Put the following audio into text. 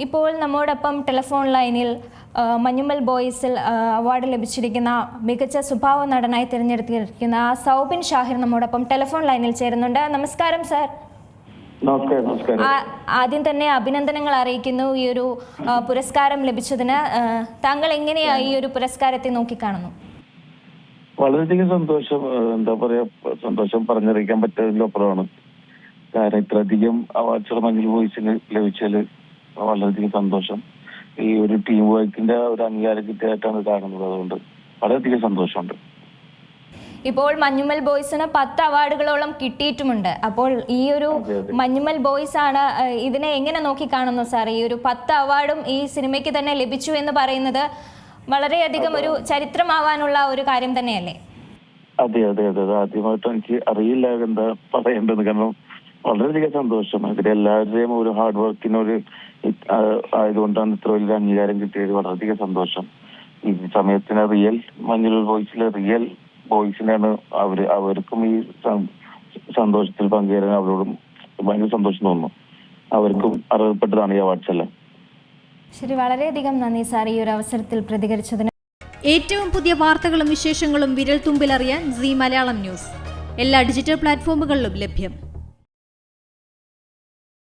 ഇപ്പോൾ നമ്മോടൊപ്പം ടെലിഫോൺ ലൈനിൽ മഞ്ഞുമ്മൽ ബോയ്സിൽ അവാർഡ് ലഭിച്ചിരിക്കുന്ന മികച്ച സ്വഭാവ നടനായി തിരഞ്ഞെടുത്തിരിക്കുന്ന സൗബിൻ ഷാഹിർ നമ്മോടൊപ്പം ടെലിഫോൺ ലൈനിൽ ചേരുന്നുണ്ട്. നമസ്കാരം സർ. നമസ്കാരം. ആദ്യം തന്നെ അഭിനന്ദനങ്ങൾ അറിയിക്കുന്നു ഈ ഒരു പുരസ്കാരം ലഭിച്ചതിന്. താങ്കൾ എങ്ങനെയാണ് ഈ ഒരു പുരസ്കാരത്തെ നോക്കിക്കാണുന്നു? വളരെയധികം സന്തോഷം. എന്താ പറയാ, സന്തോഷം പറഞ്ഞറിയിക്കാൻ പറ്റുന്നതിലപ്പുറമാണ്. കാരണം ഇത്രയധികം അവാർഡ്സ് മഞ്ഞുമ്മൽ ബോയ്സിന് ലഭിച്ചാല് വളരെയധികം സന്തോഷം. ഈ ഒരു ടീം വർക്കിന്റെ ഒരു അംഗീകാരം കിട്ടിയായിട്ടാണ് കാണുന്നത്. അതുകൊണ്ട് വളരെയധികം സന്തോഷമുണ്ട്. ഇപ്പോൾ മഞ്ഞുമ്മൽ ബോയ്സിന് 10 അവാർഡുകളോളം കിട്ടിയിട്ടുമുണ്ട്. അപ്പോൾ ഈ ഒരു മഞ്ഞുമ്മൽ ബോയ്സ് ആണ് ഇതിനെ എങ്ങനെ നോക്കി കാണുന്നു സാർ? ഈ ഒരു 10 അവാർഡും ഈ സിനിമയ്ക്ക് തന്നെ ലഭിച്ചു എന്ന് പറയുന്നത് വളരെയധികം ഒരു ചരിത്രമാവാനുള്ള ഒരു കാര്യം തന്നെയല്ലേ? അതെ അതെ അതെ അതെ ആദ്യമായിട്ട് എനിക്ക് അറിയില്ല എന്താ പറയേണ്ടത്. കാരണം വളരെയധികം സന്തോഷം. ഇതിലെല്ലാവരുടെയും ഒരു ഹാർഡ് വർക്കിനൊരു ആയതുകൊണ്ടാണ് ഇത്ര വലിയ അംഗീകാരം കിട്ടിയത്. വളരെയധികം സന്തോഷം. ഈ സമയത്തിന് റിയൽ മഞ്ഞുമ്മൽ ബോയ്സിലെ റിയൽ ബോയ്സിനാണ് അവർക്കും ഈ സന്തോഷത്തിൽ പങ്കുചേരാൻ അവരോടും ഭയങ്കര സന്തോഷം തോന്നുന്നു. അവർക്കും അർഹതപ്പെട്ടതാണ് ഈ അവാർഡ്സ് എല്ലാം. ശരി, വളരെയധികം നന്ദി സാർ ഈ ഒരു അവസരത്തിൽ പ്രതികരിച്ചതിന്. ഏറ്റവും പുതിയ വാർത്തകളും വിശേഷങ്ങളും വിരൽ തുമ്പിലറിയാൻ സീ മലയാളം ന്യൂസ് എല്ലാ ഡിജിറ്റൽ പ്ലാറ്റ്ഫോമുകളിലും ലഭ്യം.